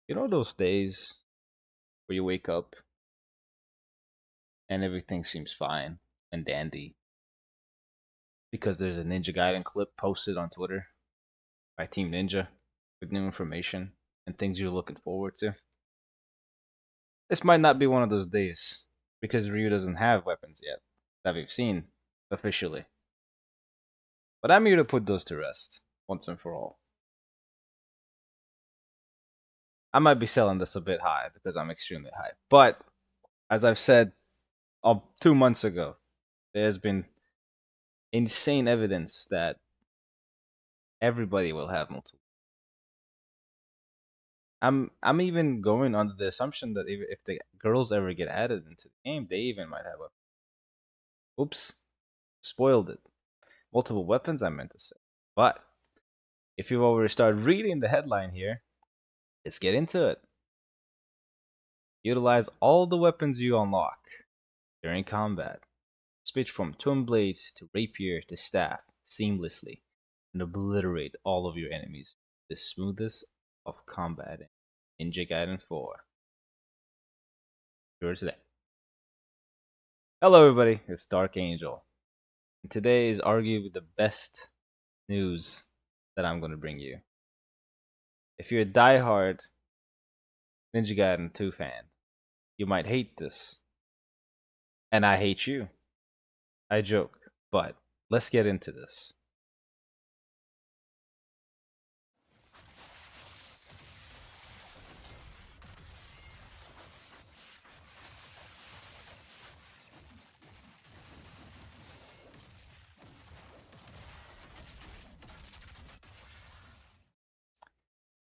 You know those days where you wake up and everything seems fine and dandy because there's a Ninja Gaiden clip posted on Twitter by Team Ninja with new information and things you're looking forward to? This might not be one of those days because Ryu doesn't have weapons yet that we've seen officially. But I'm here to put those to rest once and for all. I might be selling this a bit high because I'm extremely high. But as I've said 2 months ago, there's been insane evidence that everybody will have multiple. I'm even going under the assumption that if the girls ever get added into the game, they even might have a. Oops, spoiled it. Multiple weapons, I meant to say. But if you've already started reading the headline here, let's get into it. Utilize all the weapons you unlock during combat. Switch from twin blades to rapier to staff seamlessly and obliterate all of your enemies. The smoothest of combat in Ninja Gaiden 4. Yours today. Hello, everybody. It's Dark Angel. And today is arguably the best news that I'm going to bring you. If you're a diehard Ninja Gaiden 2 fan, you might hate this. And I hate you. I joke. But let's get into this.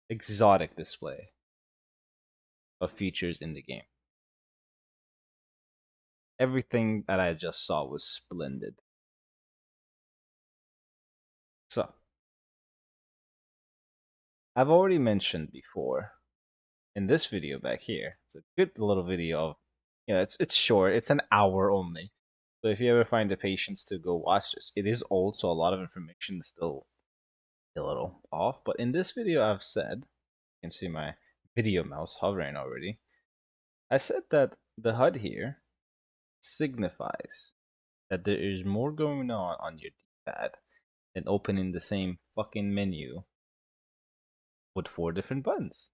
Exotic display of features in the game. Everything that I just saw was splendid. So, I've already mentioned before in this video back here. It's a good little video of, it's short. It's an hour only. So if you ever find the patience to go watch this, it is old, so a lot of information is still a little off. But in this video, I've said, you can see my video mouse hovering already. I said that the HUD here signifies that there is more going on your D-pad than opening the same fucking menu with 4 different buttons.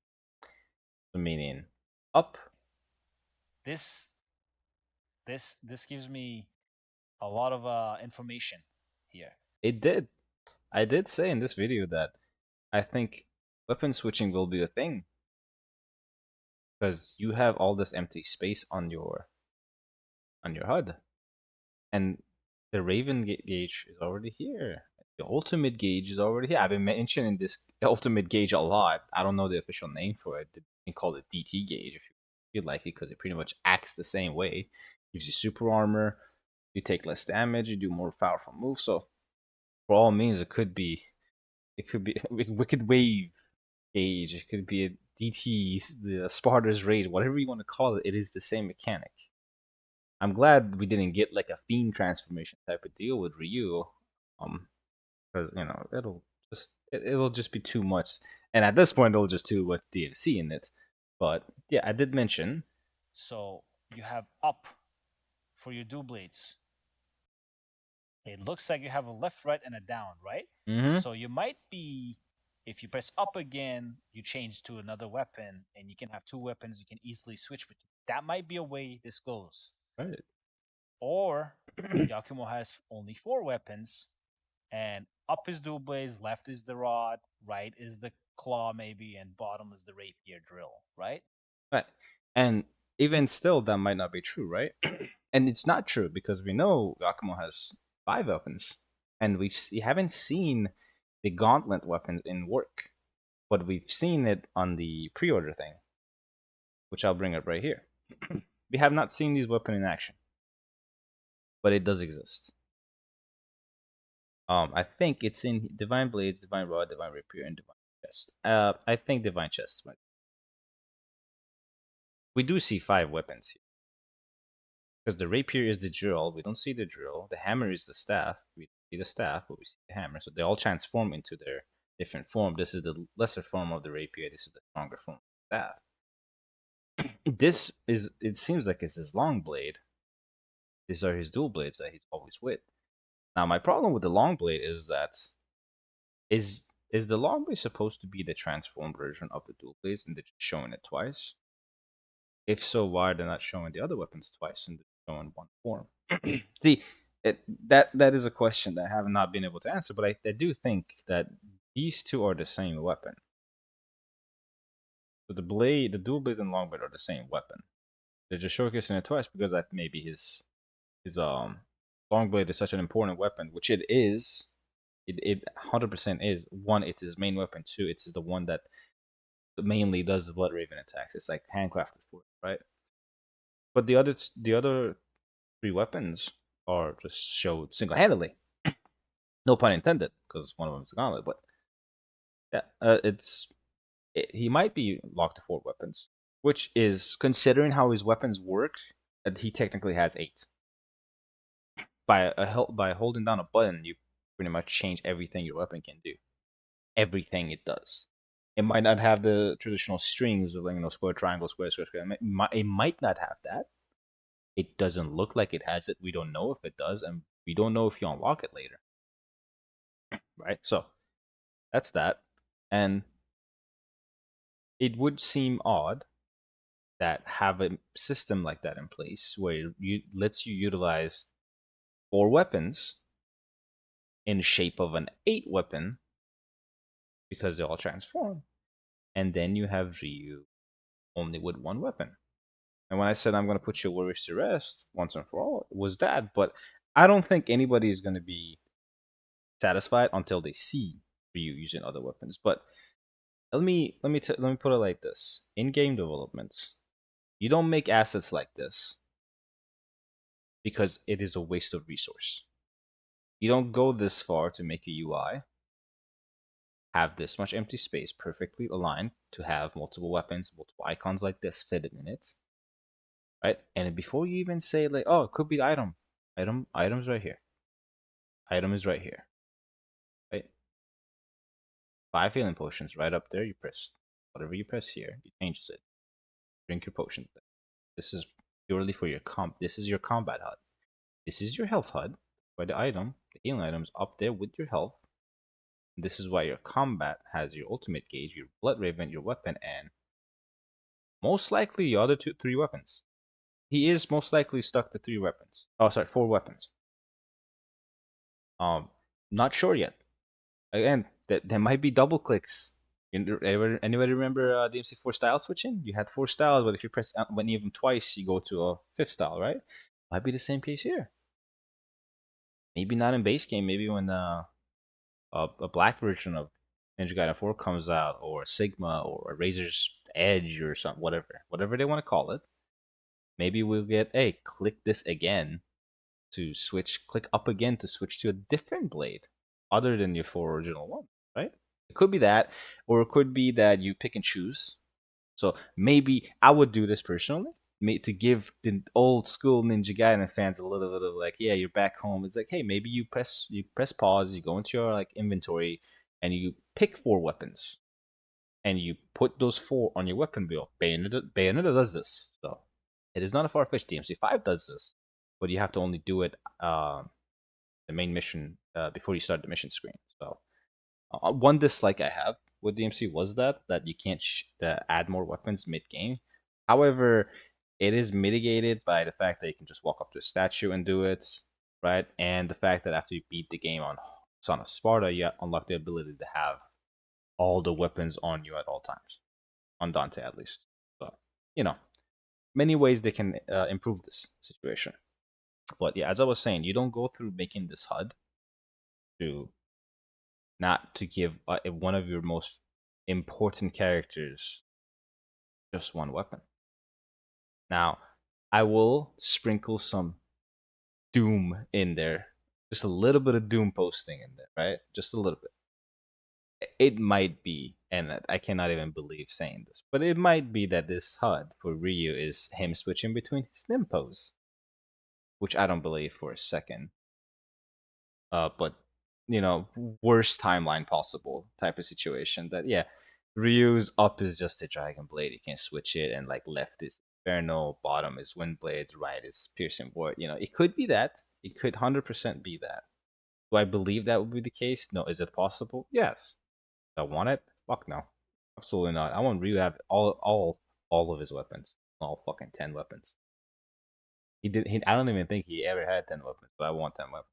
So meaning up. This this gives me a lot of information here. It did. I did say in this video that I think weapon switching will be a thing because you have all this empty space on your HUD, and the Raven gauge is already here. The ultimate gauge is already here. I've been mentioning this ultimate gauge a lot. I don't know the official name for it. You can call it DT gauge if you feel like it, because it pretty much acts the same way. Gives you super armor. You take less damage. You do more powerful moves. So, for all means, it could be Wicked Wave gauge. It could be a DT, the Sparta's Rage, whatever you want to call it. It is the same mechanic. I'm glad we didn't get like a fiend transformation type of deal with Ryu, because it'll just be too much, and at this point it'll just too much DLC in it. But yeah, I did mention. So you have up for your dual blades. It looks like you have a left, right, and a down, right? Mm-hmm. So you might be, if you press up again, you change to another weapon, and you can have two weapons you can easily switch between. That might be a way this goes. Right. Or Yakumo has only 4 weapons, and up is dual blades, left is the rod, right is the claw maybe, and bottom is the rapier drill, right? Right. And even still, that might not be true, right? And it's not true because we know Yakumo has 5 weapons, and we haven't seen the gauntlet weapons in work, but we've seen it on the pre-order thing, which I'll bring up right here. We have not seen these weapons in action, but it does exist. I think it's in Divine Blades, Divine Rod, Divine Rapier, and Divine Chest. I think Divine Chest. We do see 5 weapons here because the Rapier is the drill. We don't see the drill. The hammer is the staff. We see the staff, but we see the hammer. So they all transform into their different form. This is the lesser form of the Rapier. This is the stronger form. that. This is, it seems like it's his long blade. These are his dual blades that he's always with. Now, my problem with the long blade is that is the long blade supposed to be the transformed version of the dual blades and they're just showing it twice? If so, why are they not showing the other weapons twice and they're showing one form? See, that is a question that I have not been able to answer, but I do think that these two are the same weapon. So the dual blades and long blade are the same weapon. They're just showcasing it twice because that maybe his long blade is such an important weapon, which it is. It 100% is. One, it's his main weapon. Two, it's the one that mainly does the Blood Raven attacks. It's like handcrafted for it, right? But the other three weapons are just showed single handedly. No pun intended, because one of them is a gauntlet. But yeah, he might be locked to four weapons, which is considering how his weapons work. That he technically has eight. By holding down a button, you pretty much change everything your weapon can do. Everything it does. It might not have the traditional strings of, like, square, triangle, square, square, square. It might not have that. It doesn't look like it has it. We don't know if it does, and we don't know if you unlock it later, right? So that's that. And it would seem odd that have a system like that in place where you lets you utilize four weapons in shape of an eight weapon because they all transform, and then you have Ryu only with one weapon. And when I said I'm going to put your worries to rest once and for all, it was that. But I don't think anybody is going to be satisfied until they see Ryu using other weapons. But let me put it like this: in game development, you don't make assets like this because it is a waste of resource. You don't go this far to make a UI have this much empty space perfectly aligned to have multiple weapons, multiple icons like this fitted in it, right? And before you even say, like, oh, it could be the items right here, item is right here, right? 5 healing potions right up there. You press whatever you press here, it changes it. Drink your potions. This is purely for your comp. This is your combat HUD. This is your health HUD. Where the healing items up there with your health. This is why your combat has your ultimate gauge, your blood raven, your weapon, and most likely the other three weapons. He is most likely stuck to three weapons. Oh, sorry, four weapons. Um, not sure yet. Again, there might be double clicks. Anybody remember DMC4 style switching? You had four styles, but if you press when even twice, you go to a fifth style, right? Might be the same case here. Maybe not in base game. Maybe when a black version of Ninja Gaiden 4 comes out, or Sigma, or a Razor's Edge, or something, whatever they want to call it. Maybe we'll get, hey, click this again to switch, click up again to switch to a different blade other than your four original ones, right? It could be that, or it could be that you pick and choose. So maybe I would do this personally, to give the old school Ninja Gaiden fans a little bit of, like, yeah, you're back home. It's like, hey, maybe you press pause, you go into your, like, inventory, and you pick four weapons, and you put those four on your weapon wheel. Bayonetta does this, so it is not a far fetched. DMC5 does this, but you have to only do it the main mission before you start the mission screen. So one dislike I have with DMC was that you can't add more weapons mid game. However, it is mitigated by the fact that you can just walk up to a statue and do it, right? And the fact that after you beat the game on Son of Sparta, you unlock the ability to have all the weapons on you at all times, on Dante at least. So, you know, many ways they can improve this situation. But yeah, as I was saying, you don't go through making this HUD to not to give one of your most important characters just one weapon. Now, I will sprinkle some Doom in there, just a little bit of Doom posting in there, right? Just a little bit. It might be, and I cannot even believe saying this, but it might be that this HUD for Ryu is him switching between his pose, which I don't believe for a second. But worst timeline possible type of situation. That, yeah, Ryu's up is just a Dragon Blade. You can switch it, and like left is Inferno, bottom is Wind Blade, right is Piercing Ward. It could be that. It could 100% be that. Do I believe that would be the case? No. Is it possible? Yes. Do I want it? Fuck no. Absolutely not. I want Ryu to have all of his weapons. All fucking 10 weapons. He did. I don't even think he ever had 10 weapons, but I want 10 weapons.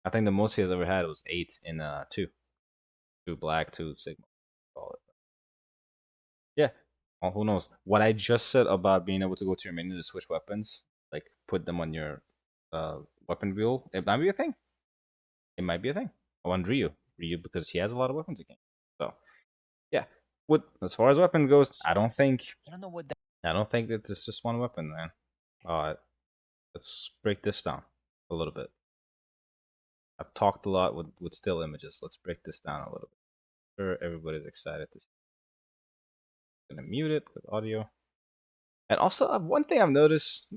I think the most he has ever had was 8 in two black, two sigma. Call it. Yeah. Well, who knows? What I just said about being able to go to your menu to switch weapons, like put them on your weapon wheel, it might be a thing. It might be a thing. I want Ryu because he has a lot of weapons again. So yeah. What as far as weapon goes, I don't think I don't know what that it's just one weapon, man. Let's break this down a little bit. I've talked a lot with still images. Let's break this down a little bit. Sure, everybody's excited to see. I'm gonna mute it with audio. And also, one thing I've noticed: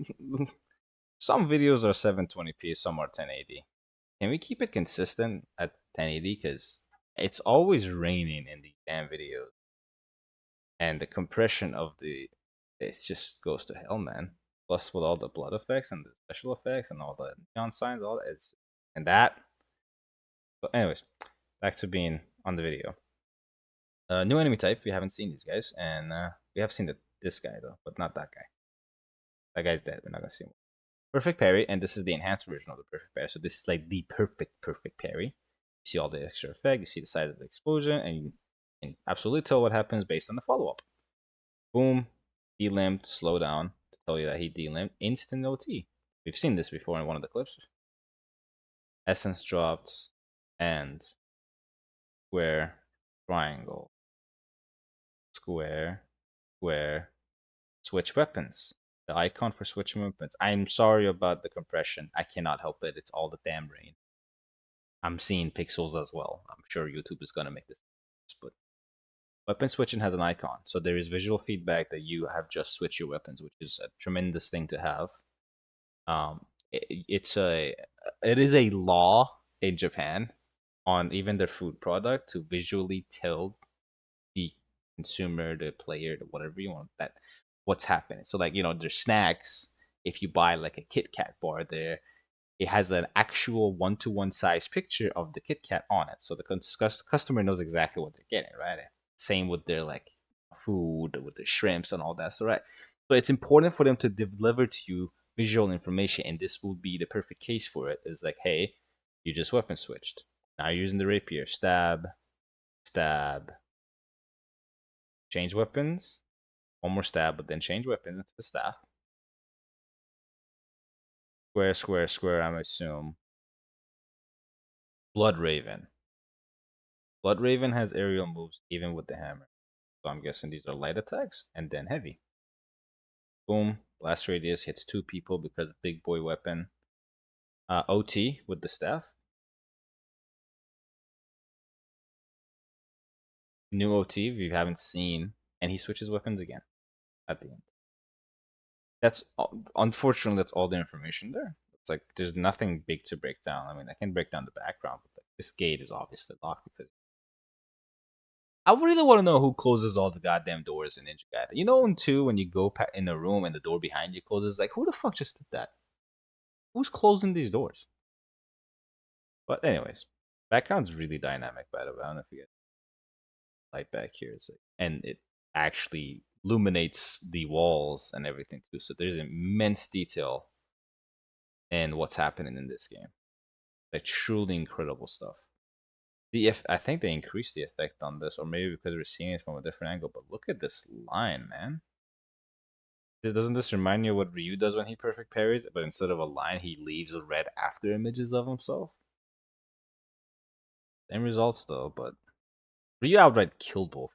some videos are 720p, some are 1080. Can we keep it consistent at 1080? Because it's always raining in these damn videos, and the compression of it just goes to hell, man. Plus, with all the blood effects and the special effects and all the neon signs, all that, it's and that. But anyways, back to being on the video. New enemy type. We haven't seen these guys, and we have seen this guy though, but not that guy. That guy's dead. We're not gonna see him. Perfect parry, and this is the enhanced version of the perfect parry. So this is like the perfect parry. You see all the extra effect. You see the size of the explosion, and you can absolutely tell what happens based on the follow up. Boom, delimbed, slow down to tell you that he delimbed. Instant OT. We've seen this before in one of the clips. Essence dropped, and square, triangle, square, square, switch weapons. The icon for switching weapons. I'm sorry about the compression. I cannot help it. It's all the damn rain. I'm seeing pixels as well. I'm sure YouTube is gonna make this, but weapon switching has an icon, so there is visual feedback that you have just switched your weapons, which is a tremendous thing to have. It's it is a law in Japan on even their food product to visually tell the consumer, the player, the whatever you want, that what's happening. So like their snacks. If you buy like a Kit Kat bar, there it has an actual one-to-one size picture of the Kit Kat on it, so the customer knows exactly what they're getting. Right. Same with their like food, with the shrimps and all that. So right. So it's important for them to deliver to you visual information, and this will be the perfect case for it. Is like, hey, you just weapon switched. Now you're using the rapier. Stab, stab, change weapons, one more stab, but then change weapon into the staff. Square, square, square, I'm assume. Blood Raven. Blood Raven has aerial moves even with the hammer. So I'm guessing these are light attacks and then heavy. Boom. Blast radius hits 2 people because big boy weapon. OT with the staff. New OT we haven't seen. And he switches weapons again at the end. That's unfortunately that's all the information there. It's like there's nothing big to break down. I mean, I can break down the background, but like, this gate is obviously locked because I really want to know who closes all the goddamn doors in Ninja Gaiden. In 2, when you go in a room and the door behind you closes, like, who the fuck just did that? Who's closing these doors? But anyways, background's really dynamic, by the way. I don't know if you get light back here. It's like, and it actually illuminates the walls and everything too. So there's immense detail in what's happening in this game. Like truly incredible stuff. I think they increased the effect on this, or maybe because we're seeing it from a different angle. But look at this line, man. Doesn't this remind you of what Ryu does when he perfect parries? But instead of a line, he leaves a red after images of himself. Same results though, but Ryu outright killed both.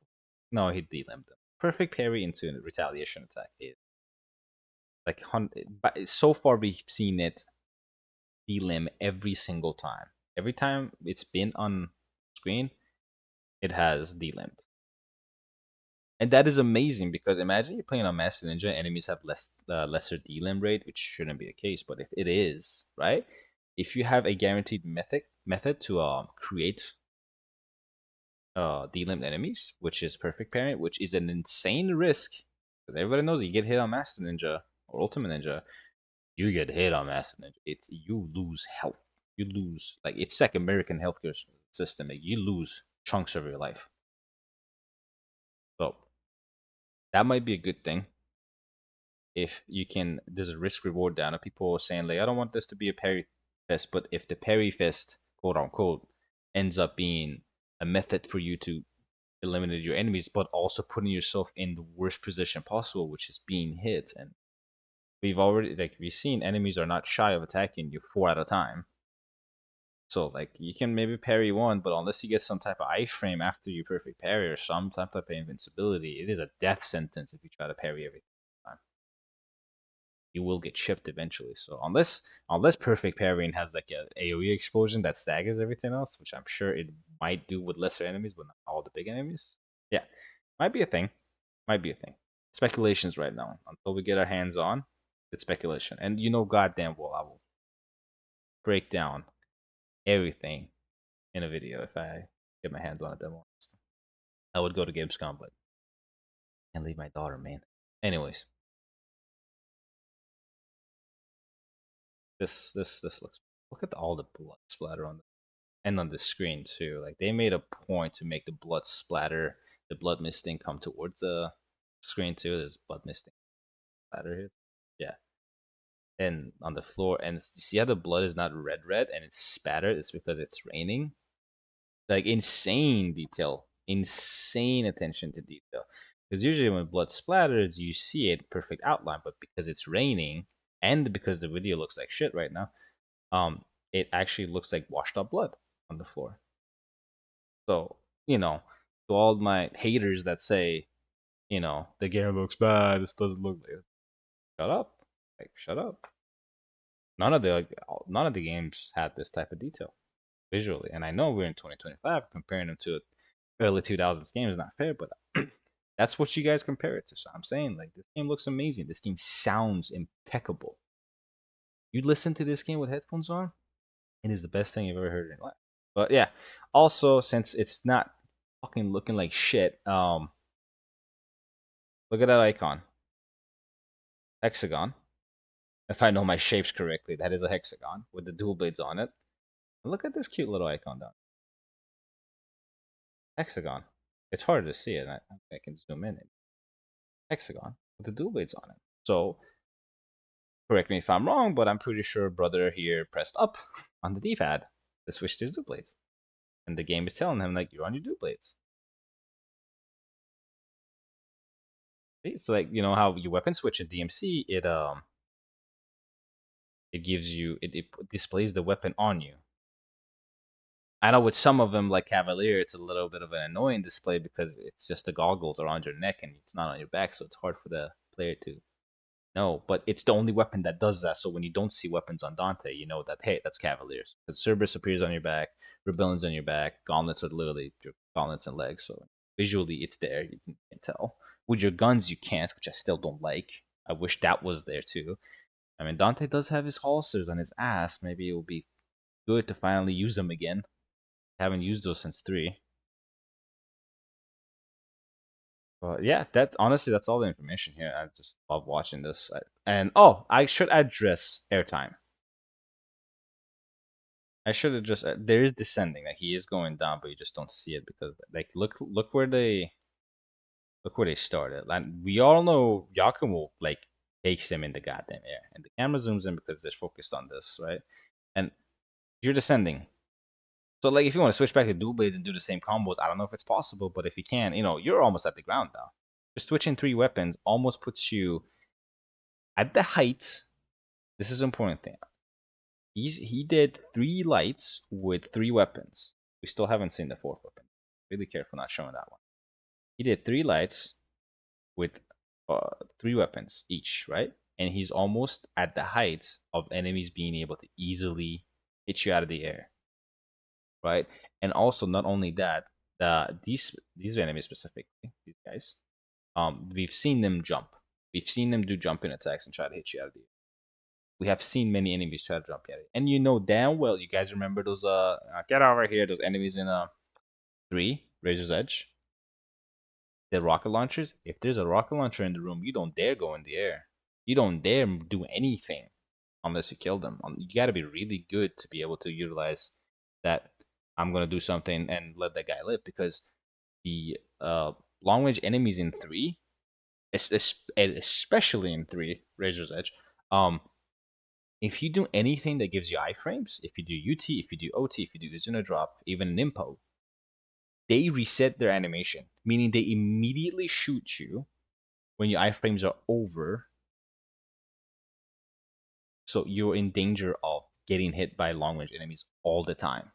No, he delimbed them. Perfect parry into a retaliation attack is like but so far we've seen it delimb every single time. Every time it's been on screen, it has delimbed. And that is amazing because imagine you're playing on Master Ninja, enemies have lesser delimb rate, which shouldn't be a case. But if it is, right? If you have a guaranteed method to create delimbed enemies, which is perfect parry, which is an insane risk. But everybody knows you get hit on Master Ninja or Ultimate Ninja, you get hit on Master Ninja. It's you lose health. You lose like it's like American healthcare system. Like, you lose chunks of your life. So that might be a good thing if you can. There's a risk reward down. And people are saying like, I don't want this to be a parry fest, but if the parry fest, quote unquote, ends up being a method for you to eliminate your enemies, but also putting yourself in the worst position possible, which is being hit. And we've seen enemies are not shy of attacking you four at a time. So like you can maybe parry one, but unless you get some type of iframe after you perfect parry or some type of invincibility, it is a death sentence if you try to parry every time. You will get chipped eventually. So unless perfect parrying has like a AoE explosion that staggers everything else, which I'm sure it might do with lesser enemies, but not all the big enemies. Yeah, might be a thing. Might be a thing. Speculations right now. Until we get our hands on, it's speculation. And you know goddamn well I will break down everything in a video if I get my hands on a demo. I would go to Gamescom, but I can't leave my daughter, man. Anyways, this looks. Look at all the blood splatter on the and on the screen too. Like they made a point to make the blood splatter, the blood misting come towards the screen too. There's blood misting splatter here. Yeah, and on the floor, and you see how the blood is not red and it's spattered. It's because it's raining. Like insane detail, insane attention to detail. Because usually when blood splatters, you see it perfect outline, but because it's raining and because the video looks like shit right now, it actually looks like washed up blood on the floor. So to all my haters that say, the game looks bad, this doesn't look like, shut up, like shut up. None of the games had this type of detail visually, and I know we're in 2025 comparing them to early 2000s games is not fair, but that's what you guys compare it to. So I'm saying like this game looks amazing. This game sounds impeccable. You listen to this game with headphones on, it is the best thing you've ever heard in your life. But yeah, also since it's not fucking looking like shit, look at that icon, hexagon. If I know my shapes correctly, that is a hexagon with the dual blades on it. And look at this cute little icon down. Hexagon. It's hard to see it. I can zoom in. Hexagon with the dual blades on it. So correct me if I'm wrong, but I'm pretty sure brother here pressed up on the D-pad to switch to his dual blades, and the game is telling him like you're on your dual blades. It's like how you weapon switch in DMC. It gives you it displays the weapon on you. I know with some of them, like Cavalier, it's a little bit of an annoying display because it's just the goggles around your neck and it's not on your back, so it's hard for the player to know. But it's the only weapon that does that. So when you don't see weapons on Dante, you know that hey, that's Cavaliers. Because Cerberus appears on your back, Rebellion's on your back, Gauntlets are literally your gauntlets and legs. So visually, it's there. You can tell. With your guns, you can't, which I still don't like. I wish that was there too. I mean, Dante does have his holsters on his ass. Maybe it would be good to finally use them again. Haven't used those since 3. But yeah, that's honestly that's all the information here. I just love watching this. And I should address airtime. I should have just there is descending. Like he is going down, but you just don't see it because like look where they started. And we all know Yakumo like takes them in the goddamn air, and the camera zooms in because they're focused on this, right? And you're descending. So like if you want to switch back to dual blades and do the same combos, I don't know if it's possible, but if you can, you're almost at the ground now. Just switching 3 weapons almost puts you at the height. This is an important thing. He did 3 lights with 3 weapons. We still haven't seen the 4th weapon. Really careful not showing that one. He did 3 lights with 3 weapons each, right? And he's almost at the height of enemies being able to easily hit you out of the air, right? And also, not only that, these enemies specifically, these guys, we've seen them jump. We've seen them do jumping attacks and try to hit you out of the air. We have seen many enemies try to jump at it, and damn well, you guys remember those get over here, those enemies in 3 Razor's Edge, the rocket launchers. If there's a rocket launcher in the room, you don't dare go in the air. You don't dare do anything unless you kill them. You got to be really good to be able to utilize that. I'm gonna do something and let that guy live because the long range enemies in three, especially in three Razor's Edge, if you do anything that gives you iframes, if you do UT, if you do OT, if you do Izuna drop, even an impo, they reset their animation, meaning they immediately shoot you when your iframes are over. So you're in danger of getting hit by long range enemies all the time.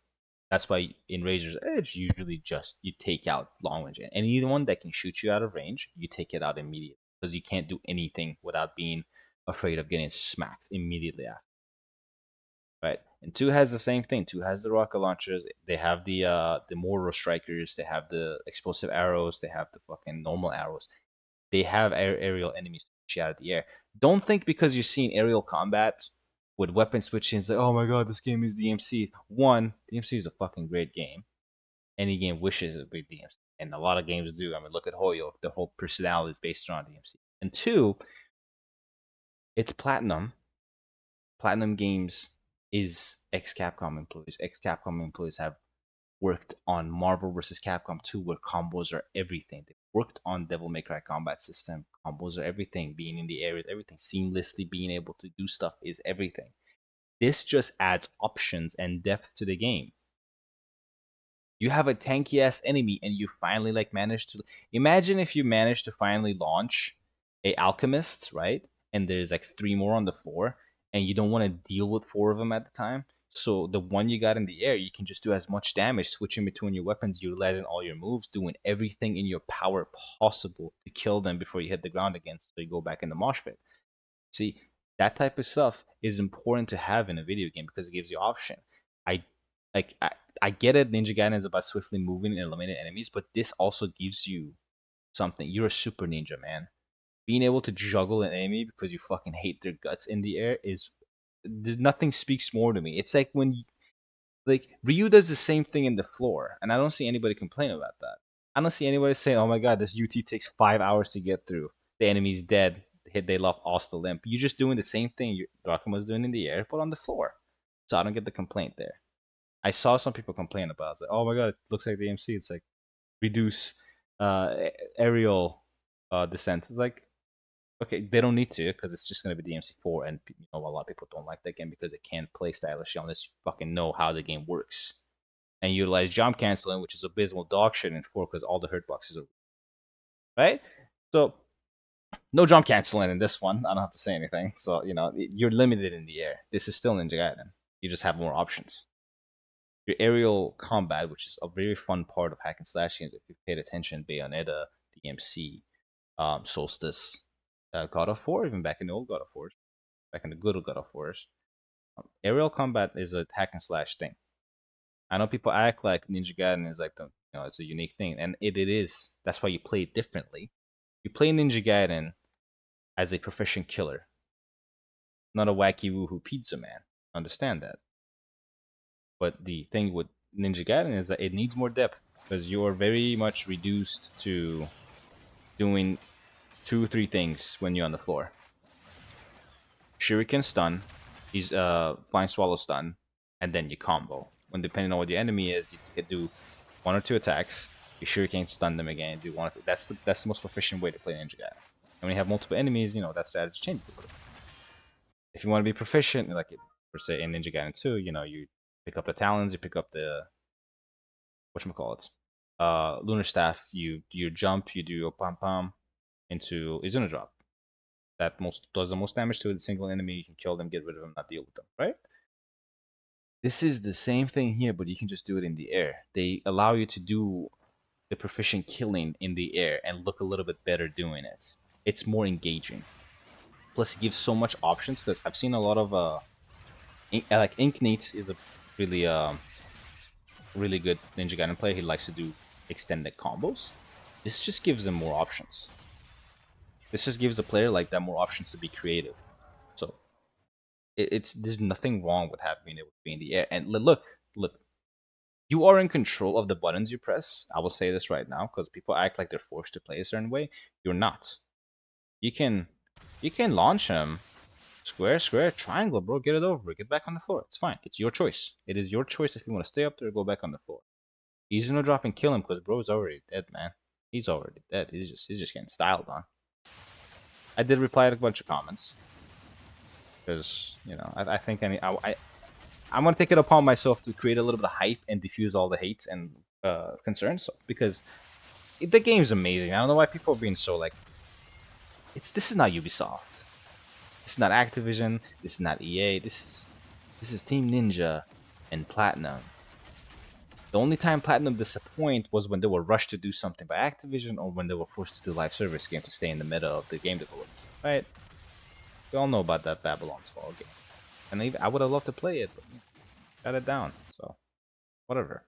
That's why in Razor's Edge, usually just you take out long range. Anyone that can shoot you out of range, you take it out immediately because you can't do anything without being afraid of getting smacked immediately after. Right, and two has the same thing. Two has the rocket launchers. They have the mortar strikers. They have the explosive arrows. They have the fucking normal arrows. They have aerial enemies to shoot out of the air. Don't think because you're seeing aerial combat with weapon switching, it's like, oh my god, this game is DMC. One, DMC is a fucking great game. Any game wishes it would be DMC, and a lot of games do. I mean, look at Hoyo. The whole personality is based around DMC. And two, it's Platinum. Platinum Games is ex Capcom employees. Ex Capcom employees have worked on Marvel vs. Capcom 2, where combos are everything. They've worked on Devil May Cry combat system. Combos are everything. Being in the areas, everything. Seamlessly being able to do stuff is everything. This just adds options and depth to the game. You have a tanky ass enemy and you finally like manage to imagine if you manage to finally launch a alchemist, right? And there's like three more on the floor and you don't want to deal with four of them at the time. So the one you got in the air, you can just do as much damage, switching between your weapons, utilizing all your moves, doing everything in your power possible to kill them before you hit the ground again, so you go back in the mosh pit. See, that type of stuff is important to have in a video game because it gives you option. I like I get it. Ninja Gaiden is about swiftly moving and eliminating enemies, but this also gives you something. You're a super ninja, man. Being able to juggle an enemy because you fucking hate their guts in the air is there's nothing speaks more to me. It's like when like Ryu does the same thing in the floor, and I don't see anybody complain about that. I don't see anybody saying, "Oh my god, this UT takes 5 hours to get through. The enemy's dead. They lost the limp." You're just doing the same thing Rakuma's doing in the air, but on the floor. So I don't get the complaint there. I saw some people complain about it. It's like, "Oh my god, it looks like the MC." It's like reduce aerial descent. It's like okay, they don't need to because it's just going to be DMC4, and a lot of people don't like that game because they can't play stylishly unless you fucking know how the game works and utilize jump canceling, which is abysmal dog shit in 4 because all the hurt boxes are right. So no jump canceling in this one. I don't have to say anything. So you're limited in the air. This is still Ninja Gaiden. You just have more options. Your aerial combat, which is a very fun part of hack and slash games, if you've paid attention, Bayonetta, DMC, Solstice, God of War, even back in the old God of Wars, back in the good old God of Wars. Aerial combat is a hack and slash thing. I know people act like Ninja Gaiden is like it's a unique thing, and it is. That's why you play it differently. You play Ninja Gaiden as a proficient killer, not a wacky woohoo pizza man. Understand that. But the thing with Ninja Gaiden is that it needs more depth because you are very much reduced to doing 2 3 things when you're on the floor. Shuriken stun, he's flying swallow stun, and then you combo. When depending on what the enemy is, you can do 1 or 2 attacks. You Shuriken stun them again. Do one. That's the most proficient way to play Ninja Gaiden. And when you have multiple enemies, that strategy changes a little bit. If you want to be proficient, like per se in Ninja Gaiden 2, you pick up the talons, you pick up the whatchamacallit, lunar staff, you jump, you do your pam pam into Izuna drop. That most does the most damage to a single enemy. You can kill them, get rid of them, not deal with them, right? This is the same thing here, but you can just do it in the air. They allow you to do the proficient killing in the air and look a little bit better doing it. It's more engaging. Plus, it gives so much options because I've seen a lot of like Inkneat is a really really good Ninja Gaiden player. He likes to do extended combos. This just gives them more options. This just gives a player like that more options to be creative. So it's there's nothing wrong with having being able to be in the air. And look, You are in control of the buttons you press. I will say this right now because people act like they're forced to play a certain way. You're not. You can you can launch him square, square, triangle, bro. Get it over. Get back on the floor. It's fine. It's your choice. It is your choice if you want to stay up there or go back on the floor. He's gonna drop and kill him because bro's already dead, man. He's already dead. He's just getting styled on. I did reply to a bunch of comments because I think I'm gonna take it upon myself to create a little bit of hype and diffuse all the hates and concerns. So, because the game's amazing. I don't know why people are being so like. This is not Ubisoft. This is not Activision. This is not EA. This is Team Ninja and Platinum. The only time Platinum disappoint was when they were rushed to do something by Activision or when they were forced to do live service game to stay in the middle of the game development. Right? We all know about that Babylon's Fall game. And I would have loved to play it, but got it down. So, whatever.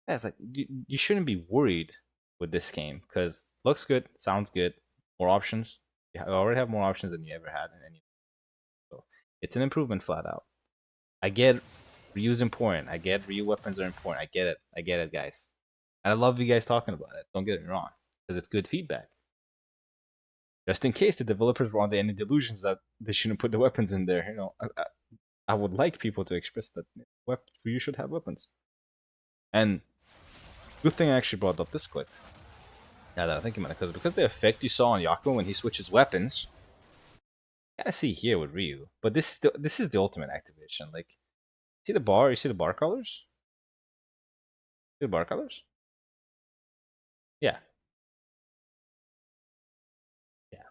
Yeah, it's like you shouldn't be worried with this game because looks good, sounds good, more options. You already have more options than you ever had in any. So it's an improvement flat out. I get Ryu's important. I get Ryu weapons are important. I get it. I get it, guys. And I love you guys talking about it. Don't get me wrong, because it's good feedback. Just in case the developers were under any delusions that they shouldn't put the weapons in there, I would like people to express that Ryu should have weapons. And good thing I actually brought up this clip. Now that I think about it, because the effect you saw on Yako when he switches weapons, you gotta see here with Ryu. But this is the ultimate activation. Like, see the bar? You see the bar colors? See the bar colors? Yeah, yeah.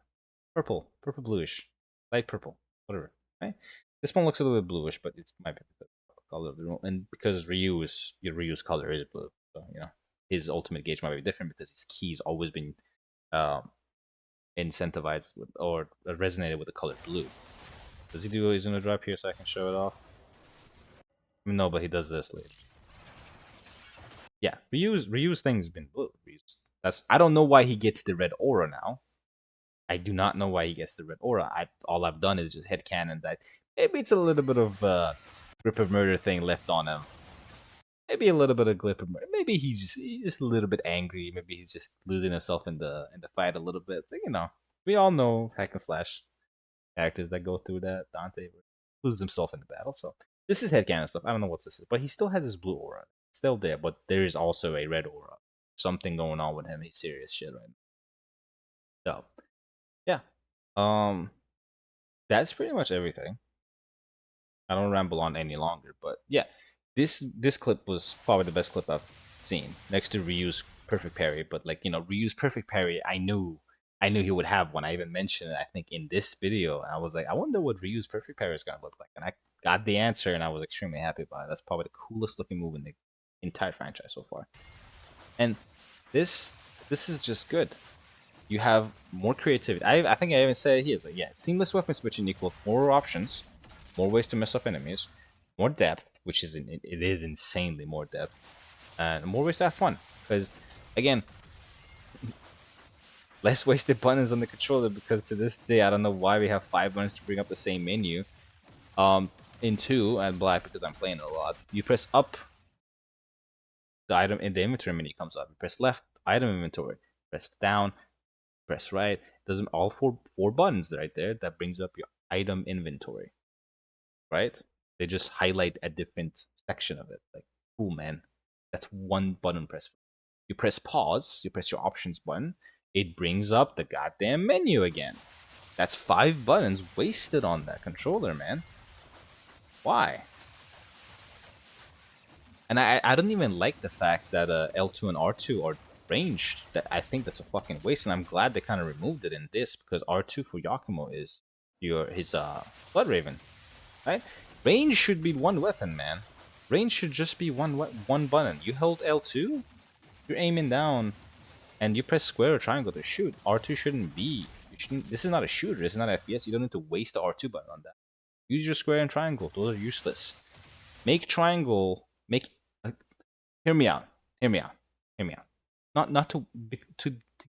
Purple, purple bluish, light purple, whatever. Right? This one looks a little bit bluish, but it's my color of the room, and because Ryu's color is blue, so his ultimate gauge might be different because his key's always been um, incentivized with, or resonated with the color blue. Does he do his inner drop here so I can show it off? No, but he does this later. Yeah, Ryu's thing's been blue. I don't know why he gets the red aura now. I do not know why he gets the red aura. All I've done is just headcanon that maybe it's a little bit of grip of murder thing left on him. Maybe a little bit of grip of murder. Maybe he's just a little bit angry. Maybe he's just losing himself in the fight a little bit. We all know hack and slash characters that go through that. Dante loses himself in the battle. So this is headcanon stuff. I don't know what this is, but he still has his blue aura. It's still there, but there is also a red aura. Something going on with him. He's serious shit right now. So yeah, that's pretty much everything. I don't ramble on any longer, but yeah, this clip was probably the best clip I've seen next to Ryu's perfect parry. But Ryu's perfect parry, I knew he would have one. I even mentioned it, I think, in this video, and I was like, I wonder what Ryu's perfect parry is gonna look like, and I got the answer, and I was extremely happy about it. That's probably the coolest looking move in the entire franchise so far, and this this is just good. You have more creativity. I think I even said it here. It's like, yeah, seamless weapon switching equals more options, more ways to mess up enemies, more depth, which it is insanely more depth, and more ways to have fun. Because again, less wasted buttons on the controller. Because to this day, I don't know why we have 5 buttons to bring up the same menu. In 2 and black because I'm playing it a lot. You press up, the item in the inventory menu comes up. You press left, item inventory. Press down, press right. There's all four buttons right there that brings up your item inventory. Right? They just highlight a different section of it. Like, cool, man. That's one button press. You press pause, you press your options button, it brings up the goddamn menu again. That's 5 buttons wasted on that controller, man. Why? And I don't even like the fact that L2 and R2 are ranged. That I think that's a fucking waste, and I'm glad they kind of removed it in this because R2 for Yakumo is his Blood Raven, right? Range should be one weapon, man. Range should just be one button. You hold L2, you're aiming down, and you press square or triangle to shoot. R2 shouldn't be. You shouldn't. This is not a shooter. This is not FPS. You don't need to waste the R2 button on that. Use your square and triangle. Those are useless. Make triangle. Make. Hear me out. Hear me out. Hear me out. Not to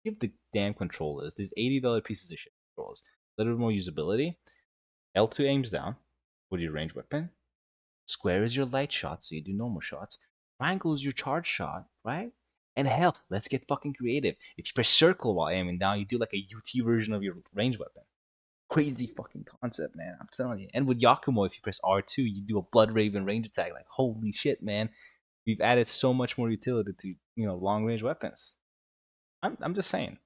give the damn controllers these $80 pieces of shit controllers a little more usability. L2 aims down with your range weapon. Square is your light shot, so you do normal shots. triangle is your charge shot, right? And hell, let's get fucking creative. If you press circle while aiming down, you do like a UT version of your range weapon. Crazy fucking concept, man. I'm telling you. And with Yakumo, if you press R2, you do a Blood Raven range attack. Like, holy shit, man. We've added so much more utility to, long range weapons. I'm just saying.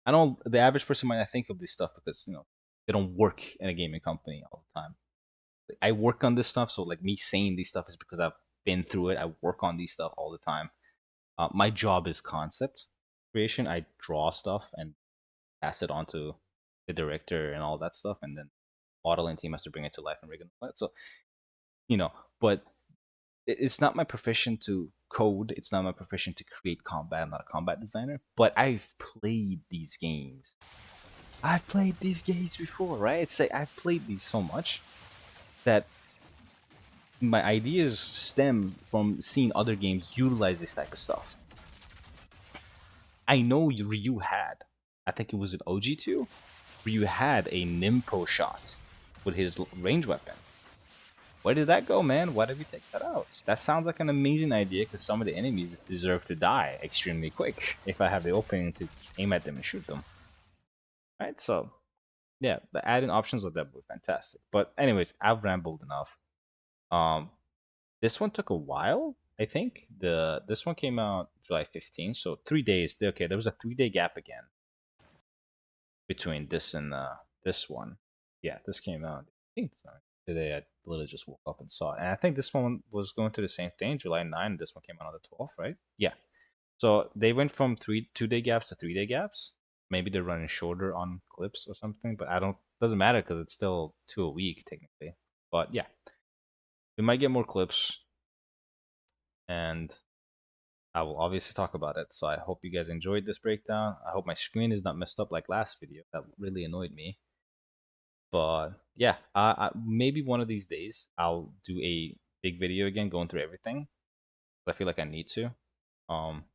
I know the average person might not think of this stuff because, they don't work in a gaming company all the time. I work on this stuff, so like me saying these stuff is because I've been through it. I work on these stuff all the time. My job is concept creation. I draw stuff and pass it on to the director and all that stuff, and then modeling team has to bring it to life and rig it. So you know, but it's not my profession to code. It's not my profession to create combat. I'm not a combat designer, but I've played these games. I've played these games before, right? It's like I've played these so much that my ideas stem from seeing other games utilize this type of stuff. I know Ryu had, I think it was an OG2, Ryu had a Nimpo shot with his range weapon. Where did that go, man? Why did we take that out? That sounds like an amazing idea because some of the enemies deserve to die extremely quick if I have the opening to aim at them and shoot them. Right? So, yeah, the adding options of that were fantastic. But, anyways, I've rambled enough. Um, This one took a while, I think. This one came out July 15th, so 3 days. Okay, there was a 3 day gap again between this and this one. Yeah, this came out. I think today. I literally just woke up and saw it, and I think this one was going through the same thing, July 9th. This one came out on the 12th, right? Yeah. So they went from 2 day gaps to 3 day gaps. Maybe they're running shorter on clips or something, but I don't. Doesn't matter because it's still 2 a week technically. But yeah, we might get more clips, and I will obviously talk about it. So I hope you guys enjoyed this breakdown. I hope my screen is not messed up like last video. That really annoyed me. But yeah, maybe one of these days I'll do a big video again, going through everything. I feel like I need to. Um,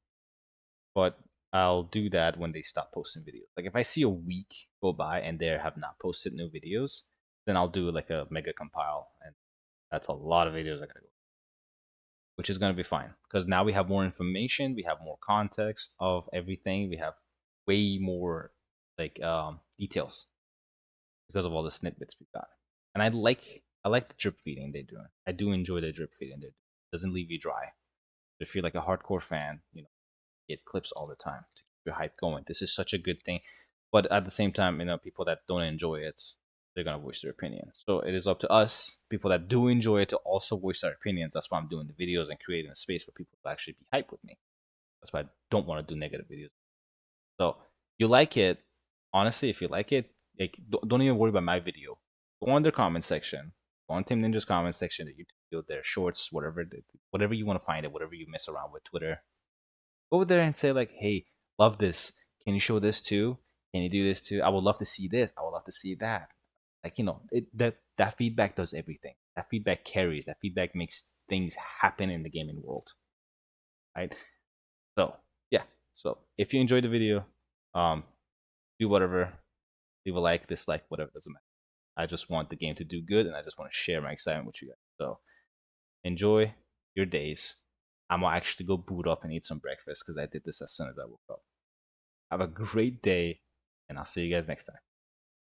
but I'll do that when they stop posting videos. Like if I see a week go by and they have not posted new videos, then I'll do like a mega compile, and that's a lot of videos I gotta go, which is going to be fine because now we have more information, we have more context of everything, we have way more like details because of all the snippets we got. And I like the drip feeding they do. I do enjoy the drip feeding. It doesn't leave you dry. If you're like a hardcore fan, get clips all the time to keep your hype going. This is such a good thing. But at the same time, people that don't enjoy it, they're gonna voice their opinion. So it is up to us, people that do enjoy it, to also voice their opinions. That's why I'm doing the videos and creating a space for people to actually be hyped with me. That's why I don't want to do negative videos. So you like it, honestly, if you like it, like don't even worry about my video. Go on their comment section, go on Team Ninja's comment section, the YouTube video, their shorts, whatever you want to find it, whatever you mess around with Twitter. Go there and say like, "Hey, love this. Can you show this too? Can you do this too? I would love to see this. I would love to see that." Like that feedback does everything. That feedback carries. That feedback makes things happen in the gaming world, right? So yeah. So if you enjoyed the video, um, do whatever, leave a like, dislike, whatever, doesn't matter. I just want the game to do good, and I just want to share my excitement with you guys. So enjoy your days. I'm gonna actually go boot up and eat some breakfast because I did this as soon as I woke up. Have a great day, and I'll see you guys next time.